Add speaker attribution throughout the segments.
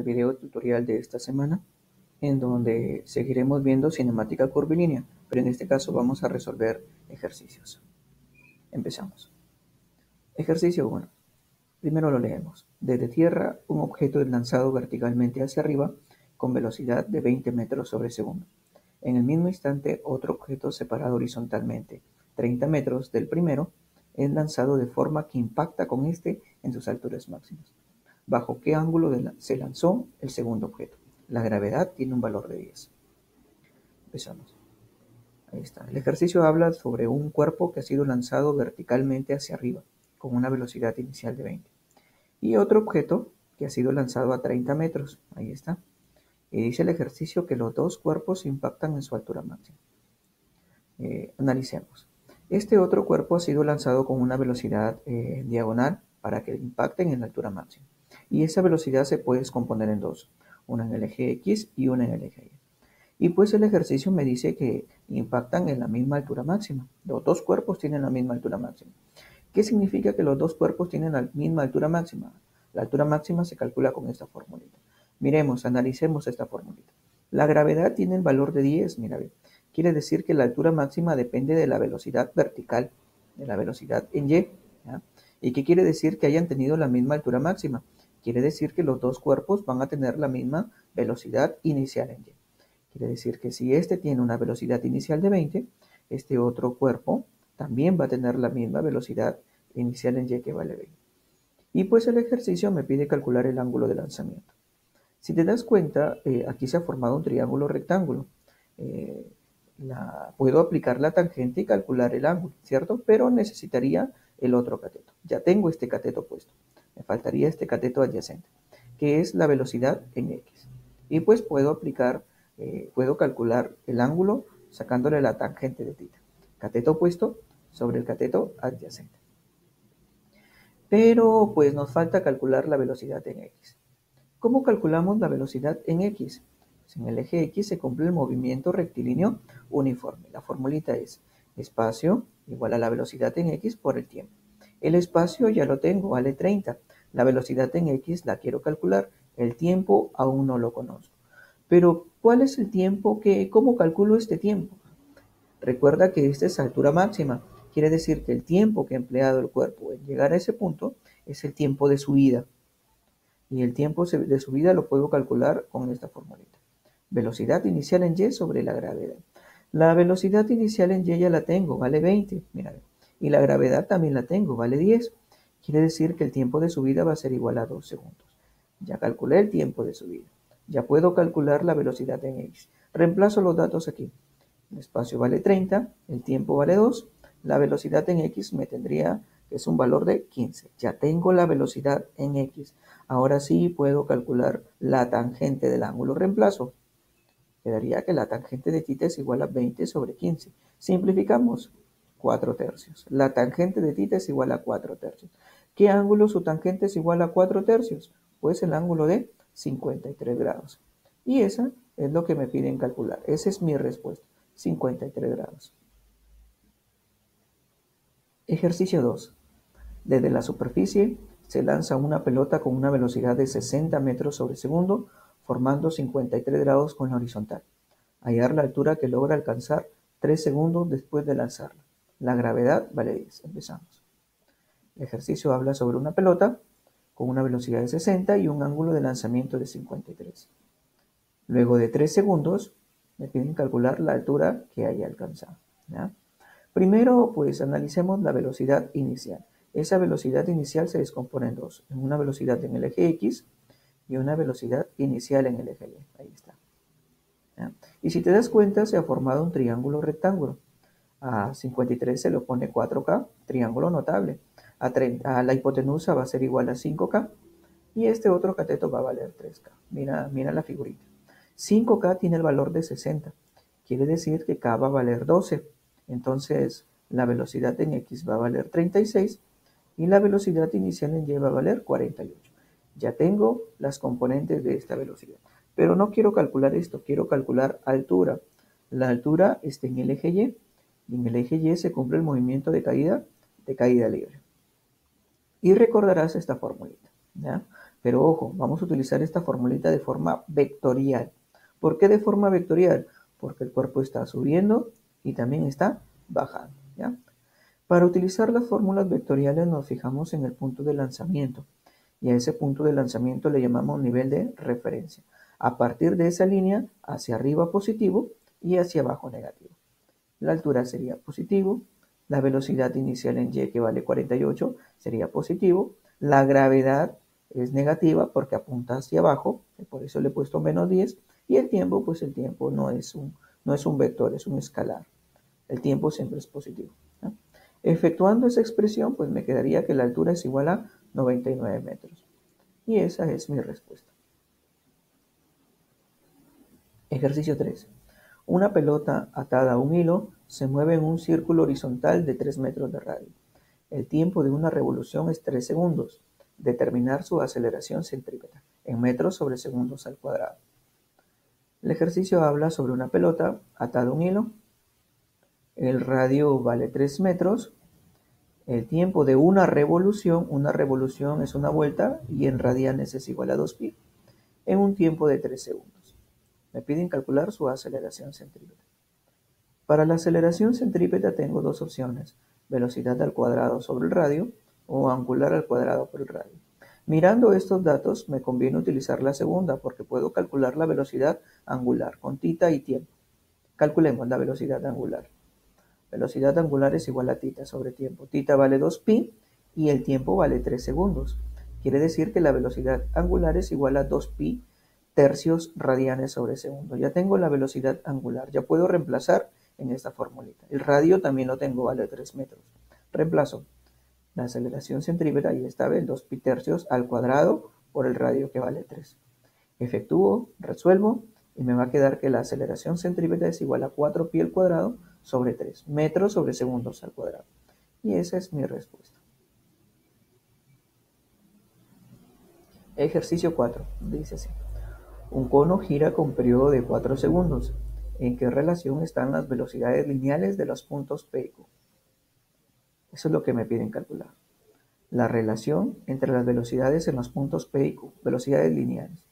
Speaker 1: el video tutorial de esta semana, en donde seguiremos viendo cinemática curvilínea, pero en este caso vamos a resolver ejercicios. Empezamos. Ejercicio 1. Primero lo leemos. Desde tierra, un objeto es lanzado verticalmente hacia arriba con velocidad de 20 metros sobre segundo. En el mismo instante, otro objeto separado horizontalmente 30 metros del primero es lanzado de forma que impacta con este en sus alturas máximas. ¿Bajo qué ángulo se lanzó el segundo objeto? La gravedad tiene un valor de 10. Empezamos. Ahí está. El ejercicio habla sobre un cuerpo que ha sido lanzado verticalmente hacia arriba con una velocidad inicial de 20. Y otro objeto que ha sido lanzado a 30 metros. Ahí está. Y dice el ejercicio que los dos cuerpos impactan en su altura máxima. Analicemos. Este otro cuerpo ha sido lanzado con una velocidad diagonal para que impacten en la altura máxima. Y esa velocidad se puede descomponer en dos, una en el eje X y una en el eje Y. Y pues el ejercicio me dice que impactan en la misma altura máxima. Los dos cuerpos tienen la misma altura máxima. ¿Qué significa que los dos cuerpos tienen la misma altura máxima? La altura máxima se calcula con esta formulita. Miremos, analicemos esta formulita. La gravedad tiene el valor de 10, mira bien. Quiere decir que la altura máxima depende de la velocidad vertical, de la velocidad en Y. ¿Ya? ¿Y qué quiere decir que hayan tenido la misma altura máxima? Quiere decir que los dos cuerpos van a tener la misma velocidad inicial en Y. Quiere decir que si este tiene una velocidad inicial de 20, este otro cuerpo también va a tener la misma velocidad inicial en Y que vale 20. Y pues el ejercicio me pide calcular el ángulo de lanzamiento. Si te das cuenta, aquí se ha formado un triángulo rectángulo. Puedo aplicar la tangente y calcular el ángulo, ¿cierto? Pero necesitaría el otro cateto. Ya tengo este cateto puesto. Me faltaría este cateto adyacente, que es la velocidad en X. Y pues puedo calcular el ángulo sacándole la tangente de θ. Cateto opuesto sobre el cateto adyacente. Pero pues nos falta calcular la velocidad en X. ¿Cómo calculamos la velocidad en X? Pues en el eje X se cumple el movimiento rectilíneo uniforme. La formulita es espacio igual a la velocidad en X por el tiempo. El espacio ya lo tengo, vale 30. La velocidad en X la quiero calcular. El tiempo aún no lo conozco. Pero, ¿cuál es el tiempo? ¿Cómo calculo este tiempo? Recuerda que esta es altura máxima. Quiere decir que el tiempo que ha empleado el cuerpo en llegar a ese punto es el tiempo de subida. Y el tiempo de subida lo puedo calcular con esta formulita. Velocidad inicial en Y sobre la gravedad. La velocidad inicial en Y ya la tengo, vale 20. Mira, y la gravedad también la tengo, vale 10. Quiere decir que el tiempo de subida va a ser igual a 2 segundos. Ya calculé el tiempo de subida. Ya puedo calcular la velocidad en X. Reemplazo los datos aquí. El espacio vale 30, el tiempo vale 2, la velocidad en X me tendría que es un valor de 15. Ya tengo la velocidad en X. Ahora sí puedo calcular la tangente del ángulo. Reemplazo. Quedaría que la tangente de θ es igual a 20 sobre 15. Simplificamos. 4 tercios. La tangente de θ es igual a 4 tercios. ¿Qué ángulo su tangente es igual a 4 tercios? Pues el ángulo de 53 grados. Y esa es lo que me piden calcular. Esa es mi respuesta. 53 grados. Ejercicio 2. Desde la superficie se lanza una pelota con una velocidad de 60 metros sobre segundo, formando 53 grados con la horizontal. Hallar la altura que logra alcanzar 3 segundos después de lanzarla. La gravedad vale 10. Empezamos. El ejercicio habla sobre una pelota con una velocidad de 60 y un ángulo de lanzamiento de 53. Luego de 3 segundos me piden calcular la altura que haya alcanzado. ¿Ya? Primero, pues analicemos la velocidad inicial. Esa velocidad inicial se descompone en dos, en una velocidad en el eje X y una velocidad inicial en el eje Y. Ahí está. ¿Ya? Y si te das cuenta, se ha formado un triángulo rectángulo. A 53 se le pone 4K, triángulo notable. A la hipotenusa va a ser igual a 5K y este otro cateto va a valer 3K. Mira la figurita. 5K tiene el valor de 60. Quiere decir que K va a valer 12. Entonces, la velocidad en X va a valer 36 y la velocidad inicial en Y va a valer 48. Ya tengo las componentes de esta velocidad. Pero no quiero calcular esto, quiero calcular altura. La altura está en el eje Y y en el eje Y se cumple el movimiento de caída libre. Y recordarás esta formulita, ¿ya? Pero ojo, vamos a utilizar esta formulita de forma vectorial. ¿Por qué de forma vectorial? Porque el cuerpo está subiendo y también está bajando, ¿ya? Para utilizar las fórmulas vectoriales nos fijamos en el punto de lanzamiento y a ese punto de lanzamiento le llamamos nivel de referencia. A partir de esa línea, hacia arriba positivo y hacia abajo negativo. La altura sería positivo, la velocidad inicial en y que vale 48 sería positivo, la gravedad es negativa porque apunta hacia abajo, por eso le he puesto menos 10, y el tiempo, pues el tiempo no es un vector, es un escalar. El tiempo siempre es positivo, ¿no? Efectuando esa expresión, pues me quedaría que la altura es igual a 99 metros. Y esa es mi respuesta. Ejercicio 3. Una pelota atada a un hilo se mueve en un círculo horizontal de 3 metros de radio. El tiempo de una revolución es 3 segundos. Determinar su aceleración centrípeta en metros sobre segundos al cuadrado. El ejercicio habla sobre una pelota atada a un hilo. El radio vale 3 metros. El tiempo de una revolución es una vuelta y en radianes es igual a 2pi, en un tiempo de 3 segundos. Me piden calcular su aceleración centrípeta. Para la aceleración centrípeta tengo dos opciones, velocidad al cuadrado sobre el radio o angular al cuadrado por el radio. Mirando estos datos me conviene utilizar la segunda porque puedo calcular la velocidad angular con tita y tiempo. Calculemos la velocidad angular. Velocidad angular es igual a tita sobre tiempo. Tita vale 2pi y el tiempo vale 3 segundos. Quiere decir que la velocidad angular es igual a 2pi tercios radianes sobre segundo. Ya tengo la velocidad angular. Ya puedo reemplazar en esta formulita. El radio también lo tengo, vale 3 metros. Reemplazo la aceleración centrípeta y esta vez 2pi tercios al cuadrado por el radio que vale 3. Efectúo, resuelvo y me va a quedar que la aceleración centrípeta es igual a 4pi al cuadrado sobre 3 metros sobre segundos al cuadrado. Y esa es mi respuesta. Ejercicio 4. Dice así. Un cono gira con periodo de 4 segundos. ¿En qué relación están las velocidades lineales de los puntos P y Q? Eso es lo que me piden calcular. La relación entre las velocidades en los puntos P y Q, velocidades lineales.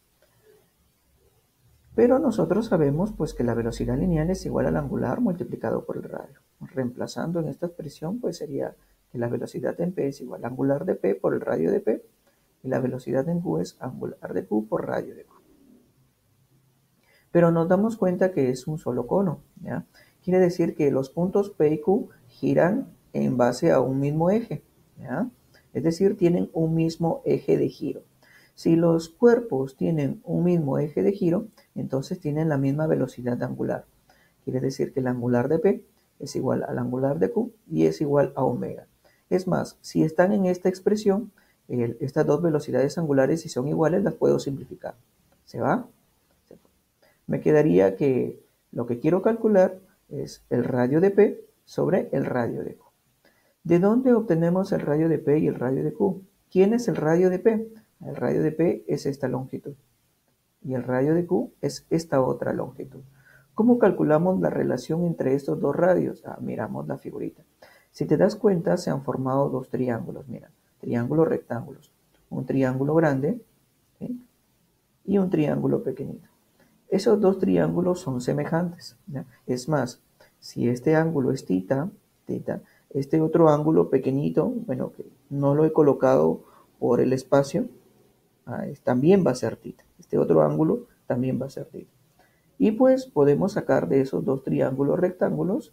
Speaker 1: Pero nosotros sabemos pues que la velocidad lineal es igual al angular multiplicado por el radio. Reemplazando en esta expresión pues sería que la velocidad en P es igual al angular de P por el radio de P y la velocidad en Q es angular de Q por radio de Q. Pero nos damos cuenta que es un solo cono, ¿ya? Quiere decir que los puntos P y Q giran en base a un mismo eje, ¿ya? Es decir, tienen un mismo eje de giro. Si los cuerpos tienen un mismo eje de giro, entonces tienen la misma velocidad angular. Quiere decir que el angular de P es igual al angular de Q y es igual a omega. Es más, si están en esta expresión, estas dos velocidades angulares, si son iguales, las puedo simplificar. ¿Se va? Me quedaría que lo que quiero calcular es el radio de P sobre el radio de Q. ¿De dónde obtenemos el radio de P y el radio de Q? ¿Quién es el radio de P? El radio de P es esta longitud y el radio de Q es esta otra longitud. ¿Cómo calculamos la relación entre estos dos radios? Miramos la figurita. Si te das cuenta, se han formado dos triángulos. Mira, triángulos rectángulos. Un triángulo grande, ¿sí? Y un triángulo pequeñito. Esos dos triángulos son semejantes, ¿ya? Es más, si este ángulo es tita, este otro ángulo pequeñito, bueno, que no lo he colocado por el espacio, también va a ser tita. Este otro ángulo también va a ser tita. Y pues podemos sacar de esos dos triángulos rectángulos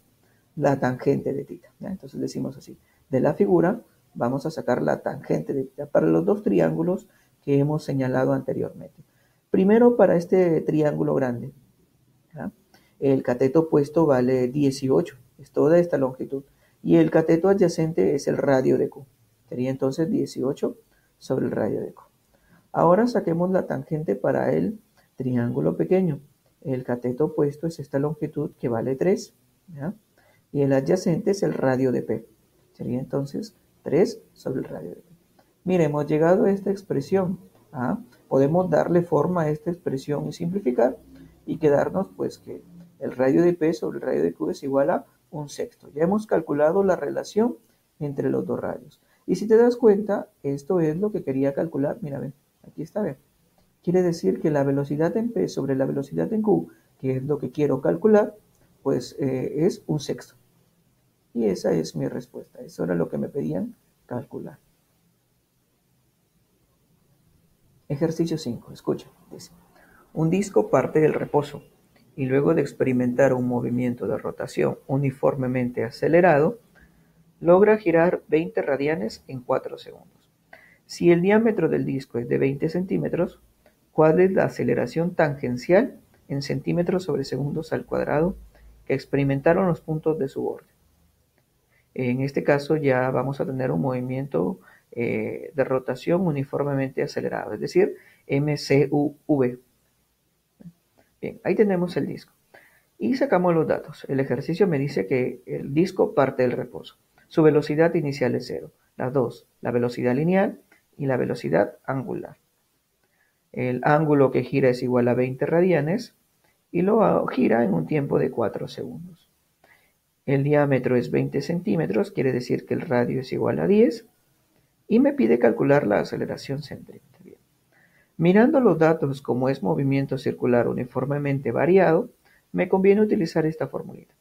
Speaker 1: la tangente de tita, ¿ya? Entonces decimos así, de la figura vamos a sacar la tangente de tita para los dos triángulos que hemos señalado anteriormente. Primero para este triángulo grande, ¿ya? El cateto opuesto vale 18, es toda esta longitud, y el cateto adyacente es el radio de Q. Sería entonces 18 sobre el radio de Q. Ahora saquemos la tangente para el triángulo pequeño. El cateto opuesto es esta longitud que vale 3, ¿ya? Y el adyacente es el radio de P. Sería entonces 3 sobre el radio de P. Mire, hemos llegado a esta expresión. Podemos darle forma a esta expresión y simplificar y quedarnos pues que el radio de P sobre el radio de Q es igual a 1/6. Ya hemos calculado la relación entre los dos radios. Y si te das cuenta, esto es lo que quería calcular. Mira, ven, Aquí está, ¿ve? Quiere decir que la velocidad en P sobre la velocidad en Q, que es lo que quiero calcular, pues es un sexto. Y esa es mi respuesta. Eso era lo que me pedían calcular. Ejercicio 5. Escucha. Dice, un disco parte del reposo y luego de experimentar un movimiento de rotación uniformemente acelerado, logra girar 20 radianes en 4 segundos. Si el diámetro del disco es de 20 centímetros, ¿cuál es la aceleración tangencial en centímetros sobre segundos al cuadrado que experimentaron los puntos de su borde? En este caso ya vamos a tener un movimiento de rotación uniformemente acelerado, es decir, MCUV. Bien, ahí tenemos el disco. Y sacamos los datos. El ejercicio me dice que el disco parte del reposo. Su velocidad inicial es 0. Las dos, la velocidad lineal y la velocidad angular. El ángulo que gira es igual a 20 radianes y lo gira en un tiempo de 4 segundos. El diámetro es 20 centímetros, quiere decir que el radio es igual a 10 y me pide calcular la aceleración centrípeta. Bien. Mirando los datos como es movimiento circular uniformemente variado, me conviene utilizar esta formulita.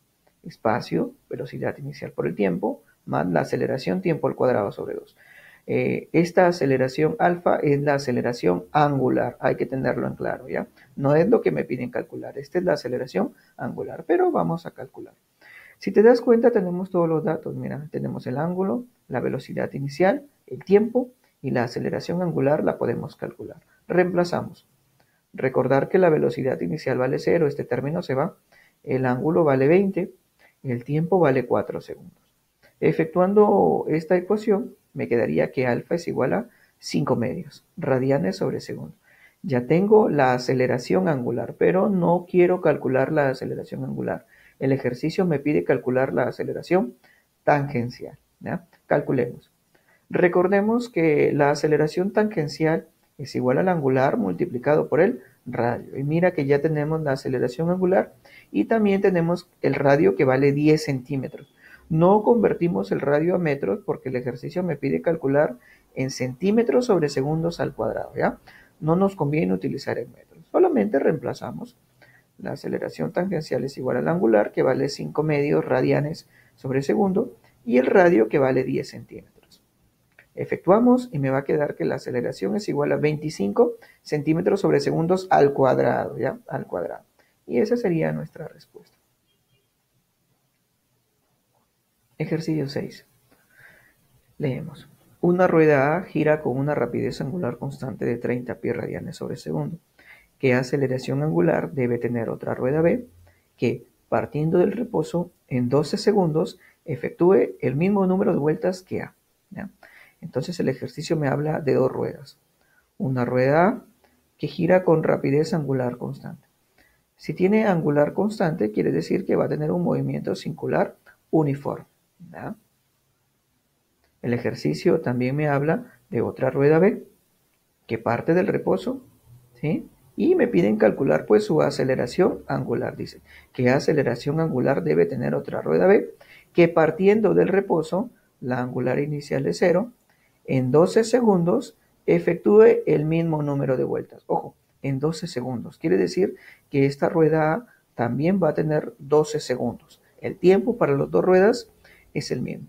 Speaker 1: Espacio, velocidad inicial por el tiempo, más la aceleración tiempo al cuadrado sobre 2. Esta aceleración alfa es la aceleración angular, hay que tenerlo en claro, ¿ya? No es lo que me piden calcular, esta es la aceleración angular, pero vamos a calcular. Si te das cuenta, tenemos todos los datos. Mira, tenemos el ángulo, la velocidad inicial, el tiempo y la aceleración angular la podemos calcular. Reemplazamos. Recordar que la velocidad inicial vale 0, este término se va. El ángulo vale 20, el tiempo vale 4 segundos. Efectuando esta ecuación, me quedaría que alfa es igual a 5 medios, radianes sobre segundo. Ya tengo la aceleración angular, pero no quiero calcular la aceleración angular. El ejercicio me pide calcular la aceleración tangencial. ¿Ya? Calculemos. Recordemos que la aceleración tangencial es igual al angular multiplicado por el radio. Y mira que ya tenemos la aceleración angular y también tenemos el radio que vale 10 centímetros. No convertimos el radio a metros porque el ejercicio me pide calcular en centímetros sobre segundos al cuadrado. ¿Ya? No nos conviene utilizar en metros. Solamente reemplazamos. La aceleración tangencial es igual al angular, que vale 5 medios radianes sobre segundo, y el radio, que vale 10 centímetros. Efectuamos y me va a quedar que la aceleración es igual a 25 centímetros sobre segundos al cuadrado, ¿ya? Al cuadrado. Y esa sería nuestra respuesta. Ejercicio 6. Leemos. Una rueda A gira con una rapidez angular constante de 30 pies radianes sobre segundo. ¿Qué aceleración angular debe tener otra rueda B que, partiendo del reposo, en 12 segundos efectúe el mismo número de vueltas que A? ¿Ya? Entonces el ejercicio me habla de dos ruedas. Una rueda A que gira con rapidez angular constante. Si tiene angular constante, quiere decir que va a tener un movimiento circular uniforme. ¿Ya? El ejercicio también me habla de otra rueda B que parte del reposo, ¿sí? Y me piden calcular pues su aceleración angular. Dice, ¿qué aceleración angular debe tener otra rueda B? Que partiendo del reposo, la angular inicial es 0, en 12 segundos efectúe el mismo número de vueltas. Ojo, en 12 segundos. Quiere decir que esta rueda A también va a tener 12 segundos. El tiempo para las dos ruedas es el mismo.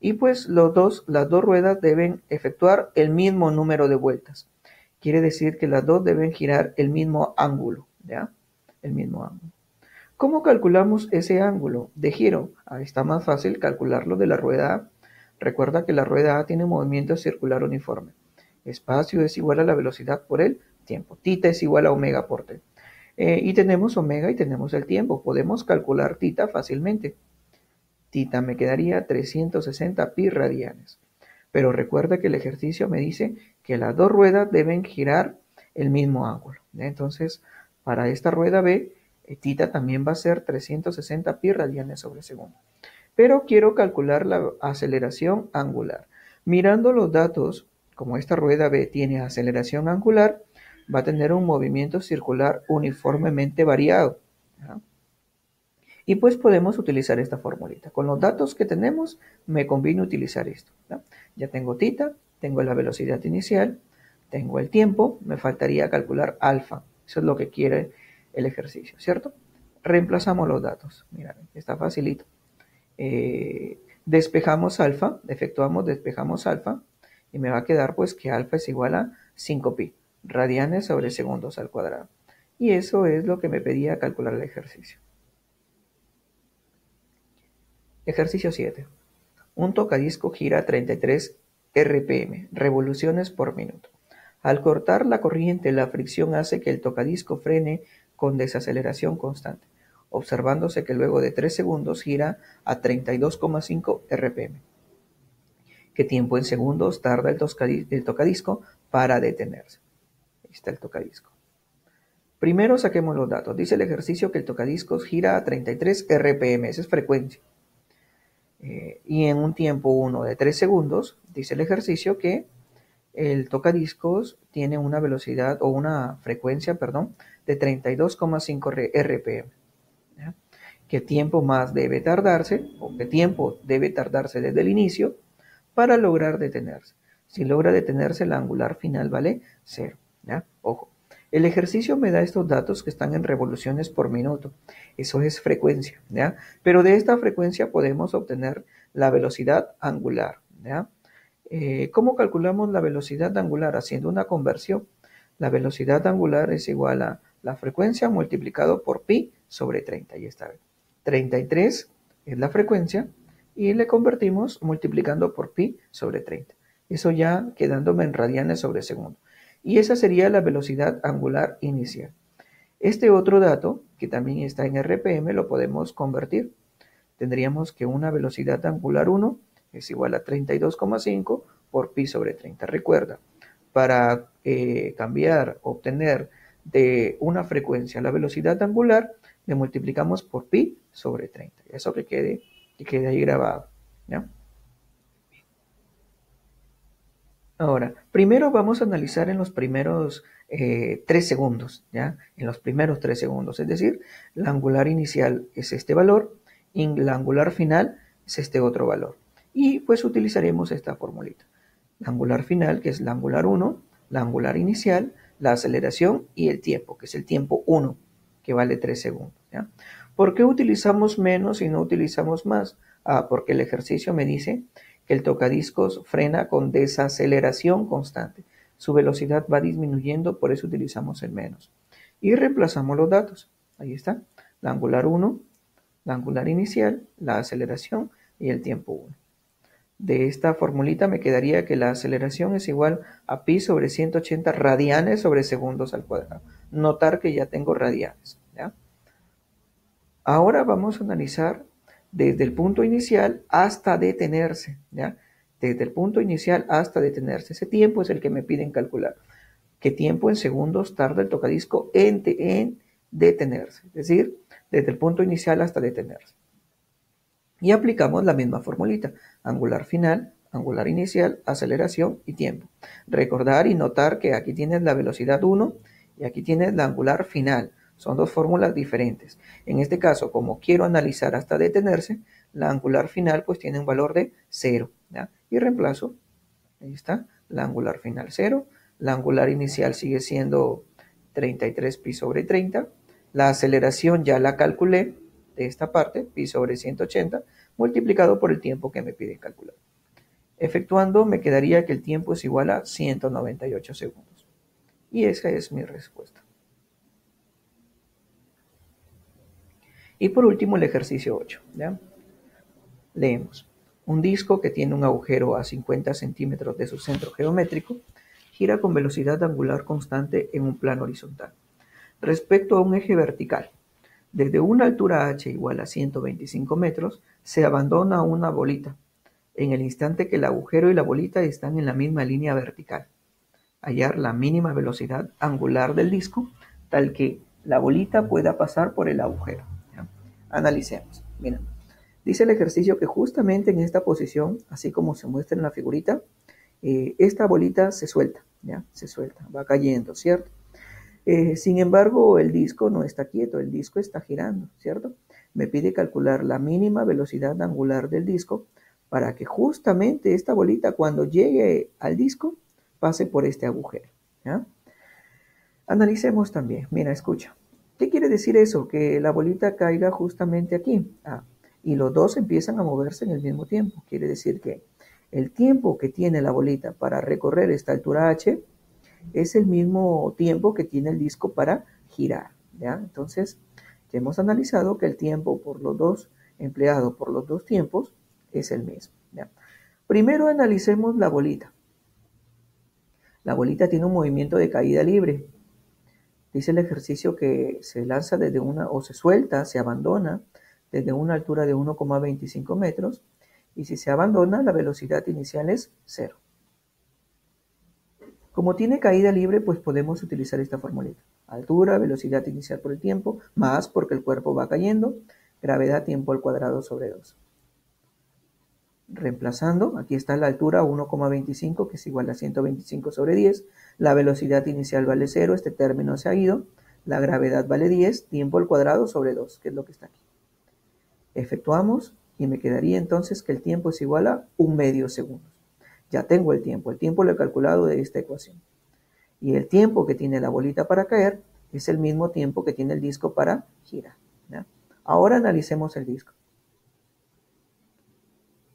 Speaker 1: Y pues las dos ruedas deben efectuar el mismo número de vueltas. Quiere decir que las dos deben girar el mismo ángulo, ¿ya? El mismo ángulo. ¿Cómo calculamos ese ángulo de giro? Ahí está más fácil calcularlo de la rueda A. Recuerda que la rueda A tiene movimiento circular uniforme. Espacio es igual a la velocidad por el tiempo. Tita es igual a omega por T. Y tenemos omega y tenemos el tiempo. Podemos calcular tita fácilmente. Tita me quedaría 360 pi radianes. Pero recuerda que el ejercicio me dice que las dos ruedas deben girar el mismo ángulo. Entonces, para esta rueda B, tita también va a ser 360 pi radianes sobre segundo. Pero quiero calcular la aceleración angular. Mirando los datos, como esta rueda B tiene aceleración angular, va a tener un movimiento circular uniformemente variado. ¿Ya? Y pues podemos utilizar esta formulita. Con los datos que tenemos, me conviene utilizar esto. ¿No? Ya tengo tita, tengo la velocidad inicial, Tengo el tiempo, me faltaría calcular alfa. Eso es lo que quiere el ejercicio, ¿cierto? Reemplazamos los datos. Mira, está facilito. Despejamos alfa, despejamos alfa, y me va a quedar pues que alfa es igual a 5pi, radianes sobre segundos al cuadrado. Y eso es lo que me pedía calcular el ejercicio. Ejercicio 7. Un tocadisco gira a 33 RPM, revoluciones por minuto. Al cortar la corriente, la fricción hace que el tocadisco frene con desaceleración constante, observándose que luego de 3 segundos gira a 32,5 RPM. ¿Qué tiempo en segundos tarda el tocadisco para detenerse? Ahí está el tocadisco. Primero saquemos los datos. Dice el ejercicio que el tocadiscos gira a 33 RPM, esa es frecuencia. Y en un tiempo 1 de 3 segundos, dice el ejercicio que el tocadiscos tiene una velocidad o una frecuencia, perdón, de 32,5 RPM. ¿Ya? ¿Qué tiempo más debe tardarse o qué tiempo debe tardarse desde el inicio para lograr detenerse? Si logra detenerse, la angular final vale 0. ¿Ya? Ojo, el ejercicio me da estos datos que están en revoluciones por minuto. Eso es frecuencia, ¿ya? Pero de esta frecuencia podemos obtener la velocidad angular, ¿ya? ¿Cómo calculamos la velocidad angular? Haciendo una conversión. La velocidad angular es igual a la frecuencia multiplicado por pi sobre 30. Ahí está. 33 es la frecuencia y le convertimos multiplicando por pi sobre 30. Eso ya quedándome en radianes sobre segundo. Y esa sería la velocidad angular inicial. Este otro dato, que también está en RPM, lo podemos convertir. Tendríamos que una velocidad angular 1 es igual a 32,5 por pi sobre 30. Recuerda, para cambiar, obtener de una frecuencia la velocidad angular, le multiplicamos por pi sobre 30. Eso que quede ahí grabado, ¿ya? Ahora, primero vamos a analizar en los primeros 3 segundos, ¿ya? En los primeros 3 segundos, es decir, la angular inicial es este valor y la angular final es este otro valor. Y pues utilizaremos esta formulita. La angular final, que es la angular 1, la angular inicial, la aceleración y el tiempo, que es el tiempo 1, que vale 3 segundos, ¿ya? ¿Por qué utilizamos menos y no utilizamos más? Porque el ejercicio me dice que el tocadiscos frena con desaceleración constante. Su velocidad va disminuyendo, por eso utilizamos el menos. Y reemplazamos los datos. Ahí está. La angular 1, la angular inicial, la aceleración y el tiempo 1. De esta formulita me quedaría que la aceleración es igual a pi sobre 180 radianes sobre segundos al cuadrado. Notar que ya tengo radianes, ¿ya? Ahora vamos a analizar desde el punto inicial hasta detenerse, ¿ya? Desde el punto inicial hasta detenerse. Ese tiempo es el que me piden calcular. ¿Qué tiempo en segundos tarda el tocadisco en detenerse? Es decir, desde el punto inicial hasta detenerse. Y aplicamos la misma formulita. Angular final, angular inicial, aceleración y tiempo. Recordar y notar que aquí tienes la velocidad 1 y aquí tienes la angular final. Son dos fórmulas diferentes. En este caso, como quiero analizar hasta detenerse, la angular final pues tiene un valor de 0. ¿Ya? Y reemplazo, ahí está, la angular final 0. La angular inicial sigue siendo 33 pi sobre 30. La aceleración ya la calculé de esta parte, pi sobre 180, multiplicado por el tiempo que me piden calcular. Efectuando, me quedaría que el tiempo es igual a 198 segundos. Y esa es mi respuesta. Y por último, el ejercicio 8. ¿Ya? Leemos. Un disco que tiene un agujero a 50 centímetros de su centro geométrico gira con velocidad angular constante en un plano horizontal respecto a un eje vertical. Desde una altura h igual a 125 metros, se abandona una bolita, en el instante que el agujero y la bolita están en la misma línea vertical. Hallar la mínima velocidad angular del disco, tal que la bolita pueda pasar por el agujero. ¿Ya? Analicemos. Miren, dice el ejercicio que justamente en esta posición, así como se muestra en la figurita, esta bolita se suelta, ¿ya? Se suelta, va cayendo, ¿cierto? Sin embargo, el disco no está quieto, el disco está girando, ¿cierto? Me pide calcular la mínima velocidad angular del disco para que justamente esta bolita cuando llegue al disco pase por este agujero. ¿ya? Analicemos también. Mira, escucha. ¿Qué quiere decir eso? Que la bolita caiga justamente aquí. Y los dos empiezan a moverse en el mismo tiempo. Quiere decir que el tiempo que tiene la bolita para recorrer esta altura h es el mismo tiempo que tiene el disco para girar, ¿ya? Entonces, ya hemos analizado que el tiempo por los dos, empleado por los dos tiempos, es el mismo, ¿ya? Primero analicemos la bolita. La bolita tiene un movimiento de caída libre. Dice el ejercicio que se lanza desde una, o se suelta, se abandona desde una altura de 1,25 metros, y si se abandona, la velocidad inicial es 0. Como tiene caída libre, pues podemos utilizar esta formulita. Altura, velocidad inicial por el tiempo, más porque el cuerpo va cayendo, gravedad tiempo al cuadrado sobre 2. Reemplazando, aquí está la altura 1,25, que es igual a 125 sobre 10. La velocidad inicial vale 0, este término se ha ido. La gravedad vale 10, tiempo al cuadrado sobre 2, que es lo que está aquí. Efectuamos y me quedaría entonces que el tiempo es igual a 1/2 segundo. Ya tengo el tiempo lo he calculado de esta ecuación. Y el tiempo que tiene la bolita para caer es el mismo tiempo que tiene el disco para girar, ¿ya? Ahora analicemos el disco.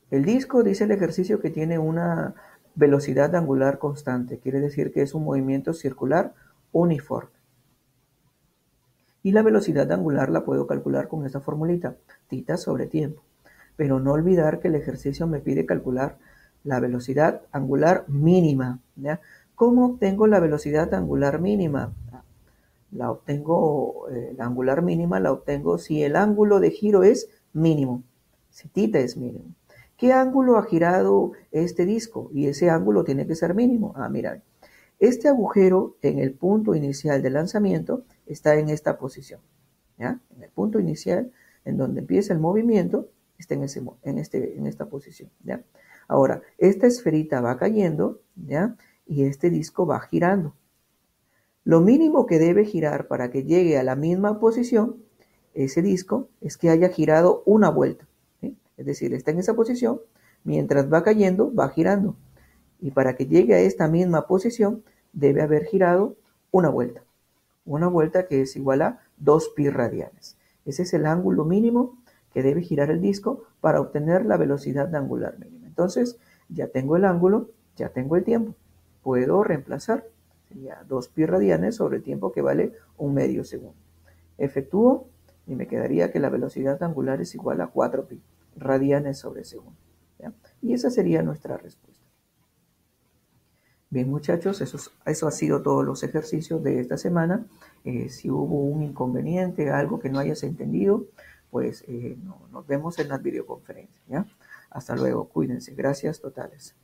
Speaker 1: El disco dice el ejercicio que tiene una velocidad angular constante, quiere decir que es un movimiento circular uniforme. Y la velocidad angular la puedo calcular con esta formulita, θ sobre tiempo. Pero no olvidar que el ejercicio me pide calcular la velocidad angular mínima, ¿ya? ¿Cómo obtengo la velocidad angular mínima? La obtengo, la angular mínima la obtengo si el ángulo de giro es mínimo, si θ es mínimo. ¿Qué ángulo ha girado este disco? Y ese ángulo tiene que ser mínimo. Mira, este agujero en el punto inicial de lanzamiento está en esta posición, ¿ya? En el punto inicial, en donde empieza el movimiento, está en esta posición, ¿ya? Ahora, esta esferita va cayendo, ¿ya? Y este disco va girando. Lo mínimo que debe girar para que llegue a la misma posición, ese disco, es que haya girado una vuelta, ¿sí? Es decir, está en esa posición, mientras va cayendo, va girando. Y para que llegue a esta misma posición, debe haber girado una vuelta. Una vuelta que es igual a 2 pi radianes. Ese es el ángulo mínimo que debe girar el disco para obtener la velocidad angular mínima. Entonces, ya tengo el ángulo, ya tengo el tiempo. Puedo reemplazar. Sería 2 pi radianes sobre el tiempo que vale 1/2 segundo. Efectúo y me quedaría que la velocidad angular es igual a 4 pi radianes sobre segundo, ¿ya? Y esa sería nuestra respuesta. Bien, muchachos, eso ha sido todos los ejercicios de esta semana. Si hubo un inconveniente, algo que no hayas entendido, pues nos vemos en las videoconferencias, ¿ya? Hasta luego, cuídense. Gracias totales.